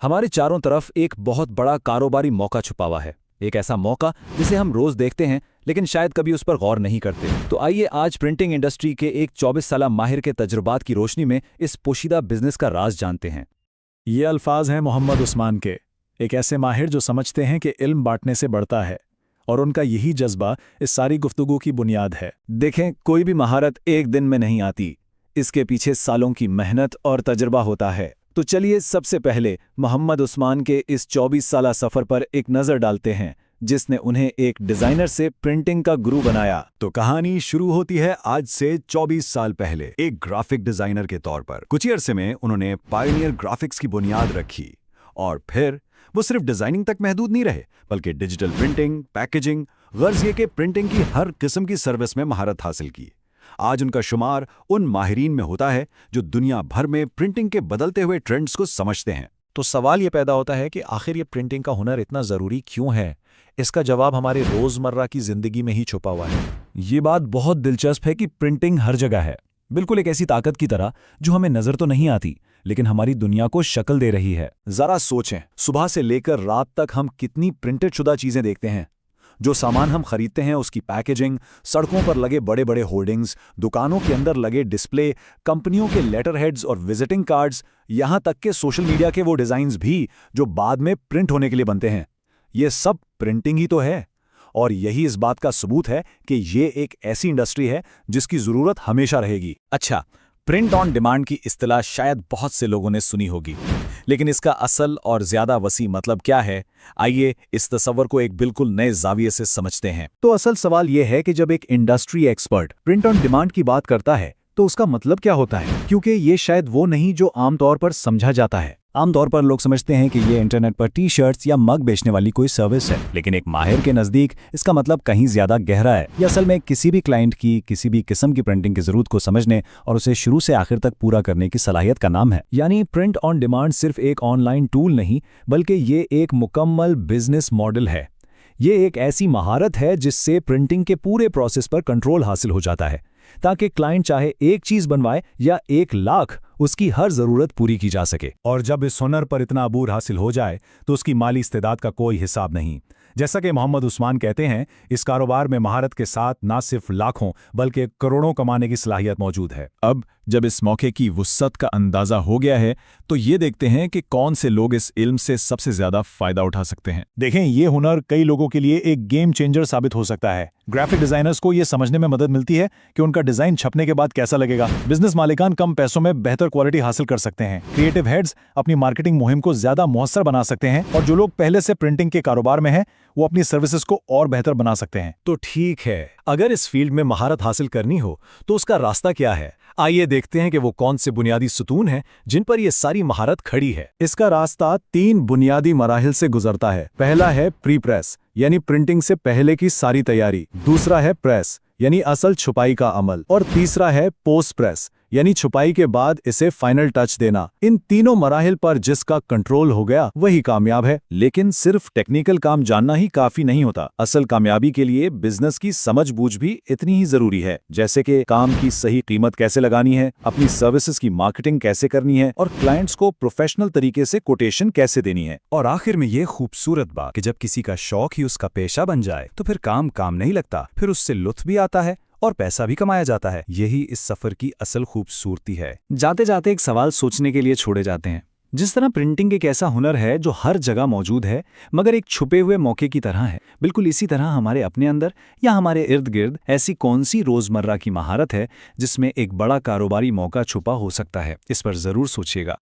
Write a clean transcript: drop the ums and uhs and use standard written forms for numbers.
हमारे चारों तरफ एक बहुत बड़ा कारोबारी मौका छुपा हुआ है। एक ऐसा मौका जिसे हम रोज देखते हैं लेकिन शायद कभी उस पर गौर नहीं करते। तो आइए आज प्रिंटिंग इंडस्ट्री के एक 24 साला माहिर के तजुर्बात की रोशनी में इस पोशीदा बिजनेस का राज जानते हैं। ये अल्फाज हैं मोहम्मद उस्मान के, एक ऐसे माहिर जो समझते हैं कि इल्म बांटने से बढ़ता है, और उनका यही जज्बा इस सारी गुफ्तगू की बुनियाद है। देखें, कोई भी महारत एक दिन में नहीं आती, इसके पीछे सालों की मेहनत और तजुर्बा होता है। तो चलिए सबसे पहले मोहम्मद उस्मान के इस 24 साला सफ़र पर एक नज़र डालते हैं, जिसने उन्हें एक डिज़ाइनर से प्रिंटिंग का गुरु बनाया। तो कहानी शुरू होती है आज से 24 साल पहले एक ग्राफिक डिज़ाइनर के तौर पर। कुछ ही अरसे में उन्होंने पायनियर ग्राफिक्स की बुनियाद रखी और फिर वो सिर्फ डिज़ाइनिंग तक महदूद नहीं रहे, बल्कि डिजिटल प्रिंटिंग, पैकेजिंग, गर्ज ये कि प्रिंटिंग की हर किस्म की सर्विस में महारत हासिल की। आज उनका शुमार उन माहिरीन में होता है जो दुनिया भर में प्रिंटिंग के बदलते हुए ट्रेंड्स को समझते हैं। तो सवाल ये पैदा होता है कि आखिर ये प्रिंटिंग का हुनर इतना ज़रूरी क्यों है? इसका जवाब हमारे रोज़मर्रा की ज़िंदगी में ही छुपा हुआ है। ये बात बहुत दिलचस्प है कि प्रिंटिंग हर जगह है, बिल्कुल एक ऐसी ताकत की तरह जो हमें नज़र तो नहीं आती लेकिन हमारी दुनिया को शक्ल दे रही है। ज़रा सोचें, सुबह से लेकर रात तक हम कितनी प्रिंटेड शुदा चीज़ें देखते हैं। जो सामान हम खरीदते हैं उसकी पैकेजिंग, सड़कों पर लगे बड़े बड़े होर्डिंग्स, दुकानों के अंदर लगे डिस्प्ले, कंपनियों के लेटर हेड्स और विजिटिंग कार्ड्स, यहाँ तक के सोशल मीडिया के वो डिज़ाइंस भी जो बाद में प्रिंट होने के लिए बनते हैं, ये सब प्रिंटिंग ही तो है। और यही इस बात का सबूत है कि ये एक ऐसी इंडस्ट्री है जिसकी ज़रूरत हमेशा रहेगी। अच्छा, प्रिंट ऑन डिमांड की इस्तिलाह शायद बहुत से लोगों ने सुनी होगी, लेकिन इसका असल और ज़्यादा वसी मतलब क्या है? आइए इस तस्वर को एक बिल्कुल नए जाविये से समझते हैं। तो असल सवाल यह है कि जब एक industry expert print on demand की बात करता है तो उसका मतलब क्या होता है, क्योंकि ये शायद वो नहीं जो आमतौर पर समझा जाता है। आमतौर पर लोग समझते हैं कि ये इंटरनेट पर टी शर्ट्स या मग बेचने वाली कोई सर्विस है, लेकिन एक माहिर के नज़दीक इसका मतलब कहीं ज़्यादा गहरा है। ये असल में किसी भी क्लाइंट की किसी भी किस्म की प्रिंटिंग की ज़रूरत को समझने और उसे शुरू से आखिर तक पूरा करने की सलाहियत का नाम है। यानी प्रिंट ऑन डिमांड सिर्फ एक ऑनलाइन टूल नहीं, बल्कि ये एक मुकम्मल बिजनेस मॉडल है। ये एक ऐसी महारत है जिससे प्रिंटिंग के पूरे प्रोसेस पर कंट्रोल हासिल हो जाता है, ताकि क्लाइंट चाहे एक चीज़ बनवाए या 1 लाख, उसकी हर ज़रूरत पूरी की जा सके। और जब इस हुनर पर इतना अबूर हासिल हो जाए तो उसकी माली इस्तेदाद का कोई हिसाब नहीं। जैसा कि मोहम्मद उस्मान कहते हैं, इस कारोबार में महारत के साथ ना सिर्फ लाखों बल्कि करोड़ों कमाने की सलाहियत मौजूद है। अब जब इस मौके की वुस्सत का अंदाज़ा हो गया है तो ये देखते हैं कि कौन से लोग इस इल्म से सबसे ज़्यादा फ़ायदा उठा सकते हैं। देखें, ये हुनर कई लोगों के लिए एक गेम चेंजर साबित हो सकता है। ग्राफिक डिज़ाइनर्स को ये समझने में मदद मिलती है कि उनका डिज़ाइन छपने के बाद कैसा लगेगा। बिजनेस मालिकान कम पैसों में बेहतर क्वालिटी हासिल कर सकते हैं। क्रिएटिव हेड्स अपनी मार्केटिंग मुहिम को ज़्यादा मौसर बना सकते हैं, और जो लोग पहले से प्रिंटिंग के कारोबार में हैं वो अपनी सर्विसेज को और बेहतर बना सकते हैं। तो ठीक है, अगर इस फील्ड में महारत हासिल करनी हो तो उसका रास्ता क्या है? आइए देखते हैं कि वो कौन से बुनियादी सुतून हैं जिन पर यह सारी महारत खड़ी है। इसका रास्ता 3 बुनियादी मराहिल से गुजरता है। पहला है प्री प्रेस, यानी प्रिंटिंग से पहले की सारी तैयारी। दूसरा है प्रेस, यानी असल छुपाई का अमल। और तीसरा है पोस्ट प्रेस, यानी छुपाई के बाद इसे फाइनल टच देना। इन तीनों मराहिल पर जिसका कंट्रोल हो गया वही कामयाब है। लेकिन सिर्फ टेक्निकल काम जानना ही काफी नहीं होता। असल कामयाबी के लिए बिजनेस की समझ बूझ भी इतनी ही जरूरी है, जैसे कि काम की सही कीमत कैसे लगानी है, अपनी सर्विसेज की मार्केटिंग कैसे करनी है, और क्लाइंट्स को प्रोफेशनल तरीके से कोटेशन कैसे देनी है। और आखिर में ये खूबसूरत बात कि जब किसी का शौक ही उसका पेशा बन जाए तो फिर काम नहीं लगता, फिर उससे लुत्फ भी आता है और पैसा भी कमाया जाता है। यही इस सफर की असल खूबसूरती है। जाते जाते एक सवाल सोचने के लिए छोड़े जाते हैं। जिस तरह प्रिंटिंग एक ऐसा हुनर है जो हर जगह मौजूद है मगर एक छुपे हुए मौके की तरह है, बिल्कुल इसी तरह हमारे अपने अंदर या हमारे इर्द गिर्द ऐसी कौन सी रोजमर्रा की महारत है जिसमें एक बड़ा कारोबारी मौका छुपा हो सकता है? इस पर जरूर सोचिएगा।